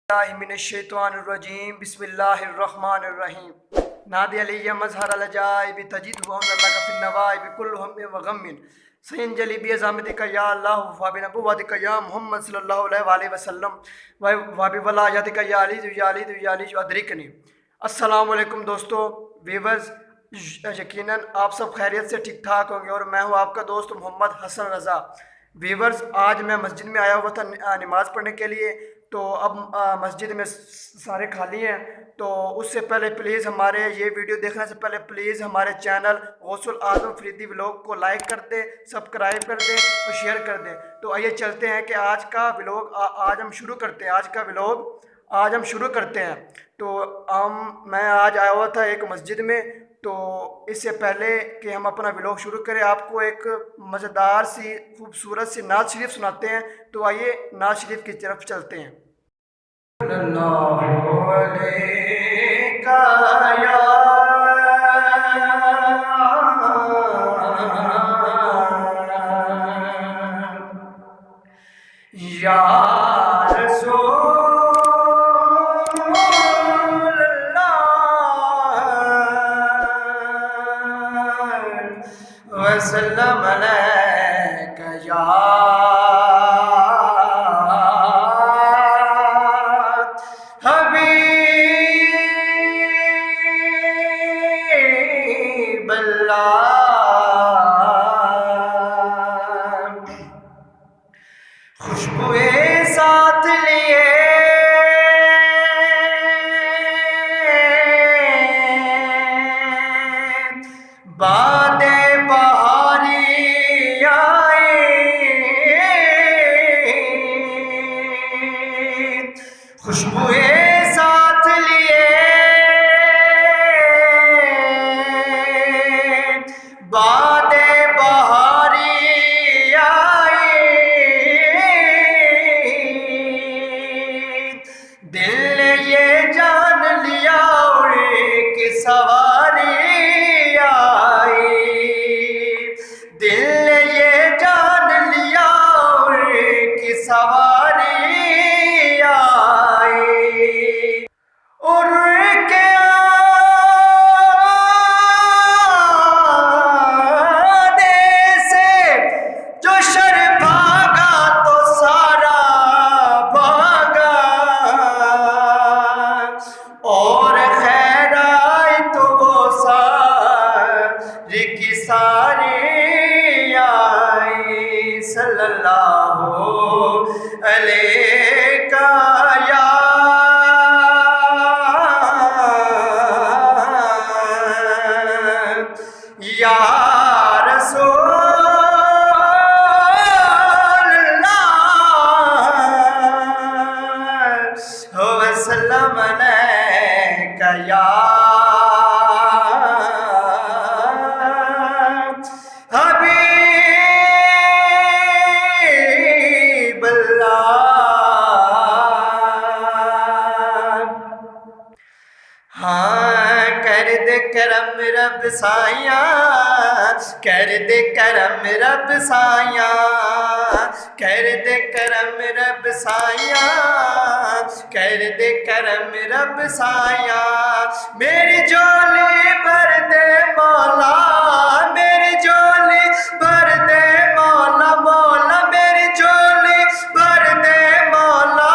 मिनश्शैतानिर्रजीम बिस्मिल्लाहिर्रहमानिर्रहीम नादी अलैया मज़हर अलजाइब तजिदहु अनलका फिन्नवाइब कुल्लु हम्मिन व गम्मिन सयंजलि बिअज़मतिका या अल्लाह व बिनबुव्वतिका या मुहम्मद सल्लल्लाहु अलैहि वसल्लम व बिवलायतिका या अली अदरिकनी। अस्सलामु अलैकुम दोस्तों वीवर्स, यकीनन आप सब खैरियत से ठीक ठाक होंगे और मैं हूं आपका दोस्त मोहम्मद हसन रज़ा। वीवर्स, आज मैं मस्जिद में आया हुआ था नमाज़ पढ़ने के लिए, तो अब मस्जिद में सारे खाली हैं। तो उससे पहले प्लीज़ हमारे ये वीडियो देखने से पहले प्लीज़ हमारे चैनल गौसुल आज़म अफरीदी व्लॉग को लाइक कर दें, सब्सक्राइब कर दें और शेयर कर दें। तो आइए चलते हैं कि आज का व्लॉग आज हम शुरू करते हैं। आज हम शुरू करते हैं। तो मैं आज आया हुआ था एक मस्जिद में। तो इससे पहले कि हम अपना व्लॉग शुरू करें, आपको एक मज़ेदार सी खूबसूरत सी नात शरीफ सुनाते हैं। तो आइए नात शरीफ की तरफ चलते हैं। वसल्लम अलैका या हबीब अल्लाह। खुशबुए साथ लिए बादे बहारी आए, खुशबुए साथ लिए बादे बहारी आए, दिल ने ये जान लिया उड़े कि सवारी आई, दिल ने ये जान लिया कि सवारी आई। और के आने से जो शर भागा तो सारा भागा, और खैर आई तो वो सारी की सारी आई। सल्लल्लाहु अलैका या रसूल अल्लाह वसल्लम अलैका या हबीब अल्लाह। हाँ, कर दे करम रब साया, कर दे करम रब साया, कर दे करम रब साया, कर दे करम रब साया। मेरी झोली भर दे मौला, मेरी झोली भर दे मौला, मौला मेरी झोली भर दे मौला।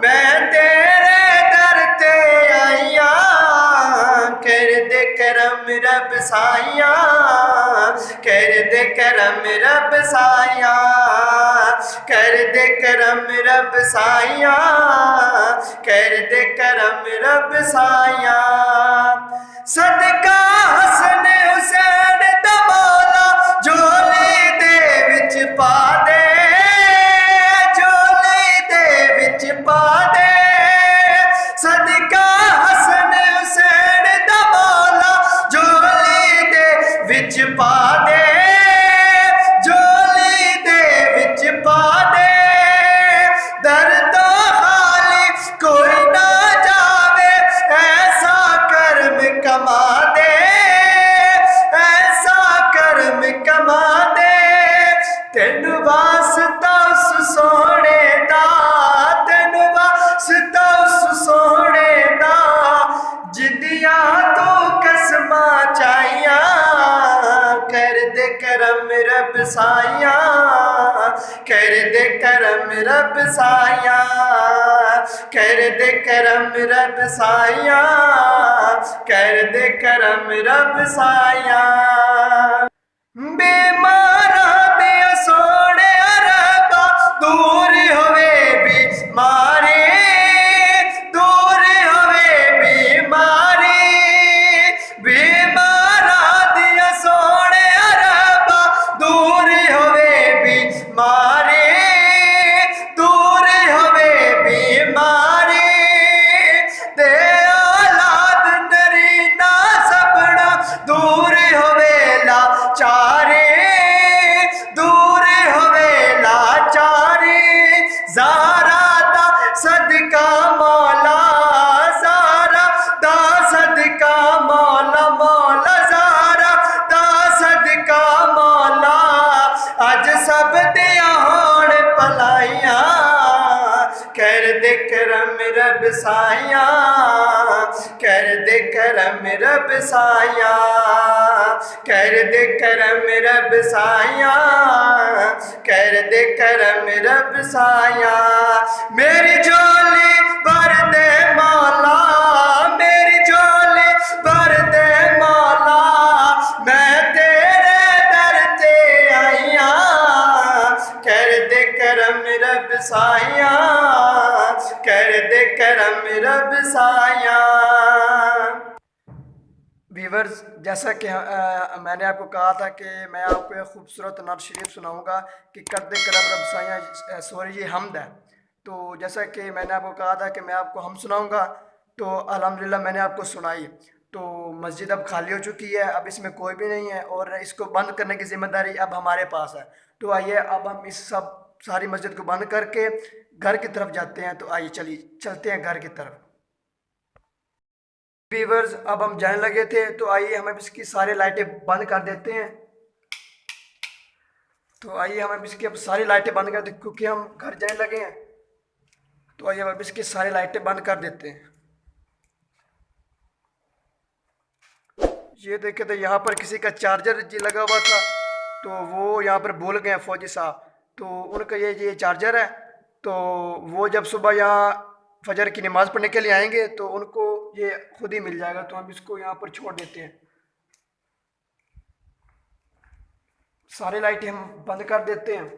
मैं तेरे दर ते आया, कर दे करम रब साया, कर दे करम रब साया, कर दे करम रब साया, कर दे करम रब साया। सदका हसन हुसैन दा मौला झोली दे विच पा दे, झोली दे विच पा दे। सदका हसन हुसैन दा मौला झोली दे विच पा दे, झोली दे विच पा दे। दर तो खाली कोई ना जावे, ऐसा कर्म कमा दे, कर दे करम रब साया, कर दे करम रब साया, कर दे करम रब साया। बीमारा दिया सोने रबा दूर होवे बीमारी, दूर होवे बीमारी, बीमारा दिया सोने रबा दूर होवे बीमारी, दूर होवे बीमारी। दे औलाद नरीना सबना दूर होवे लाचारी, दूर होवे लाचारी। ज़ारा दा सदका मौला, ज़ारा दा सदका मौला, मौला ज़ारा दा सदका मौला। अज सब दिया होण भलाइयां, कर दे करम रब साया, कर दे करम रब साया, कर दे करम रब साया, कर दे करम रब साया। मेरी झोली भर दे मौला, मेरी झोली भर दे मौला, मैं तेरे दर ते आईया, कर दे करम रब साया, कर दे करम रब साया। व्यूअर्स, जैसा कि मैंने आपको कहा था कि मैं आपको एक खूबसूरत नात शरीफ सुनाऊंगा कि कर दे करम रब साया, सॉरी ये हमद है। तो जैसा कि मैंने आपको कहा था कि मैं आपको हम सुनाऊंगा, तो अल्हम्दुलिल्लाह मैंने आपको सुनाई। तो मस्जिद अब खाली हो चुकी है, अब इसमें कोई भी नहीं है और इसको बंद करने की ज़िम्मेदारी अब हमारे पास है। तो आइए अब हम इस सारी मस्जिद को बंद करके घर की तरफ जाते हैं। तो आइए चलिए चलते हैं घर की तरफ। व्यूअर्स, अब हम जाने लगे थे, तो आइए हम इसकी सारी लाइटें बंद कर देते हैं। तो आइए हम इसकी अब सारी लाइटें बंद कर देते क्योंकि हम घर जाने लगे हैं। तो आइए अब इसकी सारी लाइटें बंद कर देते हैं। ये देखे तो यहाँ पर किसी का चार्जर जी लगा हुआ था, तो वो यहाँ पर भूल गए फौजी साहब, तो उनका ये चार्जर है। तो वो जब सुबह यहाँ फजर की नमाज़ पढ़ने के लिए आएंगे तो उनको ये खुद ही मिल जाएगा। तो हम इसको यहाँ पर छोड़ देते हैं। सारी लाइटें हम बंद कर देते हैं।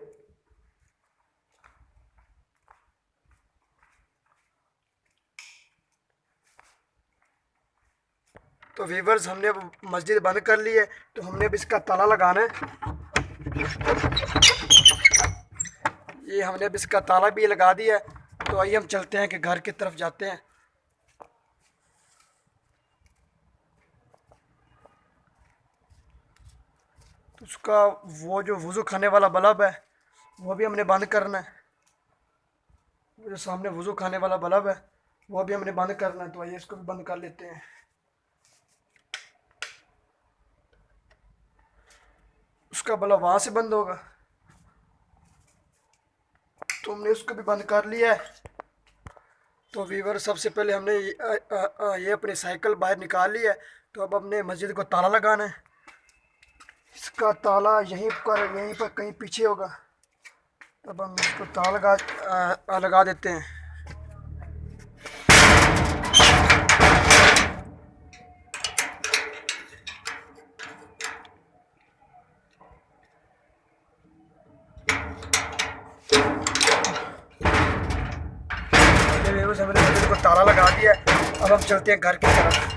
तो व्यूअर्स, हमने अब मस्जिद बंद कर ली है, तो हमने अब इसका ताला लगाना है। ये हमने अब इसका ताला भी लगा दिया है। तो आइए हम चलते हैं कि घर की तरफ जाते हैं। तो उसका वो जो वज़ू खाने वाला बल्ब है वो भी हमने बंद करना है। वो जो सामने वज़ू खाने वाला बल्ब है वो भी हमने बंद करना है। तो आइए इसको भी बंद कर लेते हैं। उसका बल्ब वहाँ से बंद होगा, तो हमने उसको भी बंद कर लिया है। तो व्यूअर, सबसे पहले हमने ये अपनी साइकिल बाहर निकाल ली है। तो अब हमने मस्जिद को ताला लगाना है। इसका ताला यहीं पर कहीं पीछे होगा। तब हम इसको ताला लगा देते हैं। हमने मस्जिद को ताला लगा दिया। अब हम चलते हैं घर की तरफ।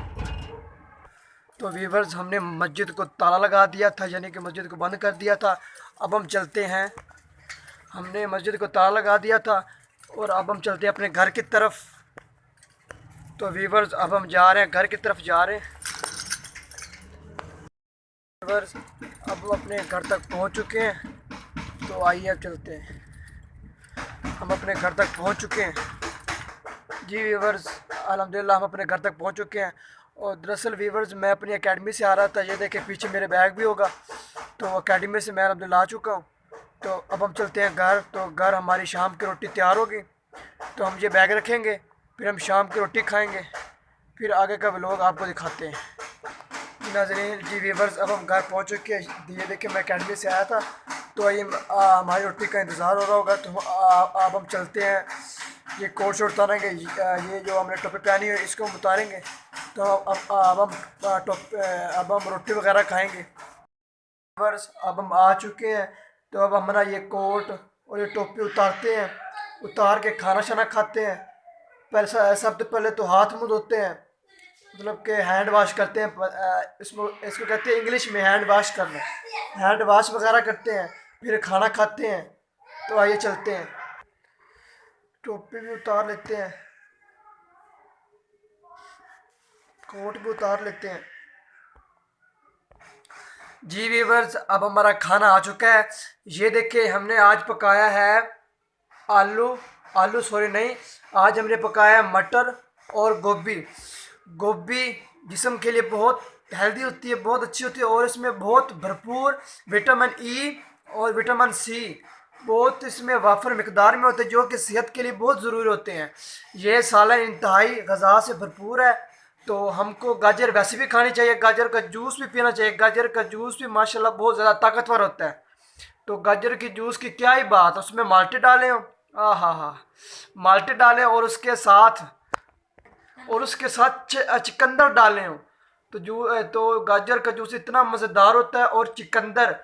तो व्यूअर्स, हमने मस्जिद को ताला लगा दिया था, यानी कि मस्जिद को बंद कर दिया था। अब हम चलते हैं, हमने मस्जिद को ताला लगा दिया था और अब हम चलते हैं अपने घर की तरफ। तो व्यूअर्स, अब हम जा रहे हैं, घर की तरफ जा रहे हैं। व्यूअर्स, अब हम अपने घर तक पहुंच चुके हैं। तो आइए अब चलते हैं। हम अपने घर तक पहुंच चुके हैं। जी व्यूअर्स, अल्हम्दुलिल्लाह हम अपने घर तक पहुंच चुके हैं। और दरअसल व्यूअर्स, मैं अपनी एकेडमी से आ रहा था। ये देखे पीछे मेरे बैग भी होगा। तो एकेडमी से मैं अल्हम्दुलिल्लाह आ चुका हूँ। तो अब हम चलते हैं घर। तो घर हमारी शाम की रोटी तैयार होगी, तो हम ये बैग रखेंगे, फिर हम शाम की रोटी खाएँगे, फिर आगे का व्लॉग आपको दिखाते हैं। नाज़रीन, जी व्यूअर्स, अब हम घर पहुँच चुके हैं। ये देखें मैं एकेडमी से आया था तो ये हमारी रोटी का इंतज़ार हो रहा होगा, तो अब हम चलते हैं। ये कोट शोट उतारेंगे, ये जो हमने टोपी पहनी है इसको हम उतारेंगे। तो अब हम रोटी वगैरह खाएंगे। बस अब हम आ चुके हैं, तो अब हमारा ये कोट और ये टोपी उतारते हैं, उतार के खाना शाना खाते हैं। पहले सबसे पहले तो हाथ मुंह धोते हैं, मतलब कि हैंड वाश करते हैं। इसको इसको कहते हैं इंग्लिश में हैंड वाश करना। हैंड वाश वगैरह करते हैं, फिर खाना खाते हैं। तो आइए चलते हैं, टोपी भी उतार लेते हैं, कोट भी उतार लेते हैं। जी वीवर्स, अब हमारा खाना आ चुका है। ये देखिए हमने आज पकाया है आलू आलू सॉरी नहीं, आज हमने पकाया है मटर और गोभी। गोभी जिस्म के लिए बहुत हेल्दी होती है, बहुत अच्छी होती है, और इसमें बहुत भरपूर विटामिन ई और विटामिन सी बहुत इसमें वाफर मिकदार में होते हैं, जो कि सेहत के लिए बहुत ज़रूरी होते हैं। ये सालन इंतहाई गज़ा से भरपूर है। तो हमको गाजर वैसे भी खानी चाहिए, गाजर का जूस भी पीना चाहिए। गाजर का जूस भी माशाल्लाह बहुत ज़्यादा ताकतवर होता है। तो गाजर की जूस की क्या ही बात, उसमें माल्टे डाले हो, हा माल्टे डालें, और उसके साथ चिकंदर डाले हो, तो गाजर का जूस इतना मज़ेदार होता है। और चिकंदर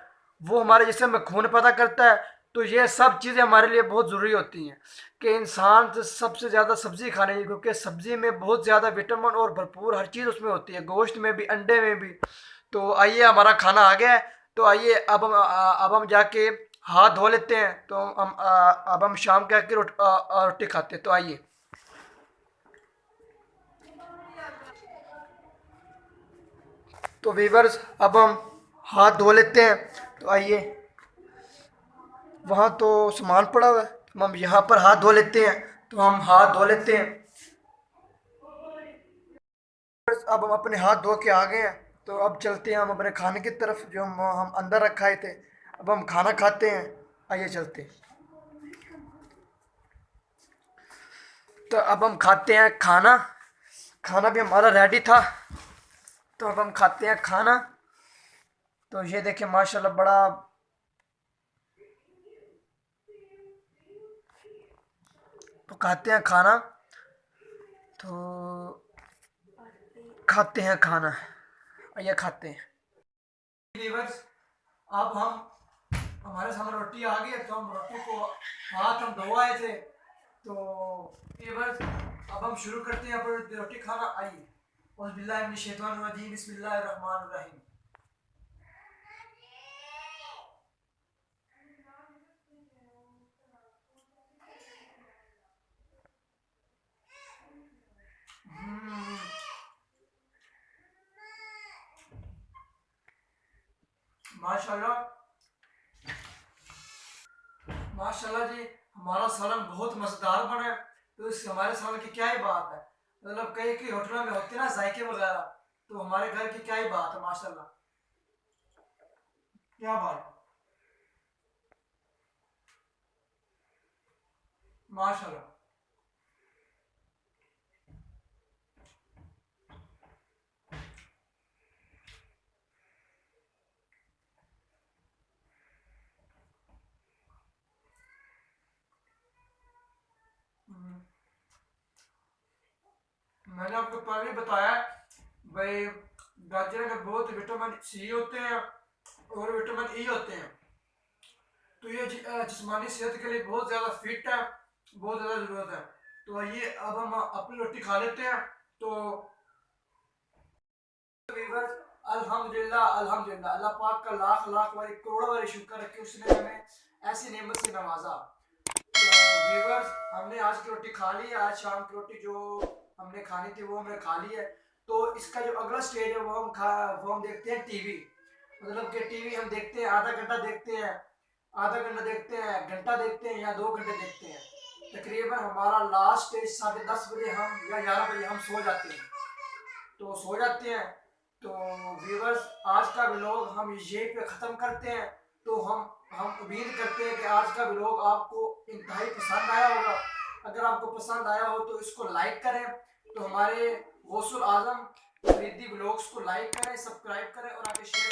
वो हमारे जिस्म में खून पैदा करता है। तो ये सब चीज़ें हमारे लिए बहुत ज़रूरी होती हैं कि इंसान सबसे ज़्यादा सब्ज़ी खानी चाहिए, क्योंकि सब्ज़ी में बहुत ज़्यादा विटामिन और भरपूर हर चीज़ उसमें होती है, गोश्त में भी, अंडे में भी। तो आइए हमारा खाना आ गया है, तो आइए अब हम जाके हाथ धो लेते हैं। तो अब हम शाम के आके रोटी खाते हैं। तो आइए। तो वीवर्स अब हम हाथ धो लेते हैं। तो आइए, वहाँ तो सामान पड़ा हुआ है, तो हम यहाँ पर हाथ धो लेते हैं। तो हम हाथ धो लेते हैं। अब हम अपने हाथ धो के आ गए हैं, तो अब चलते हैं हम अपने खाने की तरफ, जो हम अंदर रखाए थे। अब हम खाना खाते हैं, आइए चलते हैं। तो अब हम खाते हैं खाना। खाना भी हमारा रेडी था, तो अब हम खाते हैं खाना। तो ये देखिए माशाल्लाह बड़ा, तो खाते हैं खाना। तो खाते हैं खाना, आइए खाते हैं। व्यूअर्स, अब हम हमारे सामने रोटी आ गई है, तो हम रोटी को हाथ हम धो आए थे। तो व्यूअर्स अब हम शुरू करते हैं अपनी रोटी खाना। आइए। औज़ुबिल्लाहि मिनश शैतानिर रजीम, बिस्मिल्लाहिर रहमानिर रहीम। माशाल्लाह माशाल्लाह जी, हमारा सालन बहुत मज़ेदार बना है। तो इस हमारे सालन की क्या ही बात है, मतलब कई कई होटलों में होते हैं ना जायके वगैरह, तो हमारे घर की क्या ही बात है। माशाल्लाह, क्या बात, माशाल्लाह। मैंने आपको पहले ही बताया भाई, गाजर में बहुत विटामिन सी होते हैं और विटामिन ई होते हैं। तो ये जिस्मानी सेहत के लिए बहुत ज़्यादा फिट है, बहुत ज़्यादा ज़रूरत है। तो आइए अब हम अपनी रोटी खा लेते हैं। तो वीवर्स, अल्हम्दुलिल्लाह अल्हम्दुलिल्लाह, अल्लाह पाक का लाख लाख वारी करोड़ों वारी शुक्र है कि उसने हमें ऐसी नेमत से नवाजा। तो वीवर्स, हमने आज की रोटी खा ली है। आज शाम की रोटी जो हमने खानी थी वो हमने खा ली है। तो इसका जो अगला स्टेज है वो हम देखते हैं टीवी। मतलब कि टीवी हम देखते हैं, आधा घंटा देखते हैं, आधा घंटा देखते हैं, घंटा देखते हैं, या 2 घंटे देखते हैं। तकरीबन हमारा लास्ट स्टेज 10:30 बजे हम या 11 बजे हम सो जाते हैं। तो सो जाते हैं। तो व्यूवर्स, आज का व्लॉग हम यहीं पे ख़त्म करते हैं। तो हम उम्मीद करते हैं कि आज का व्लॉग आपको इंतहाई पसंद आया होगा। अगर आपको पसंद आया हो तो इसको लाइक करें। तो हमारे गौसुल आजम फरीदी व्लॉग्स को लाइक करें, सब्सक्राइब करें और आगे शेयर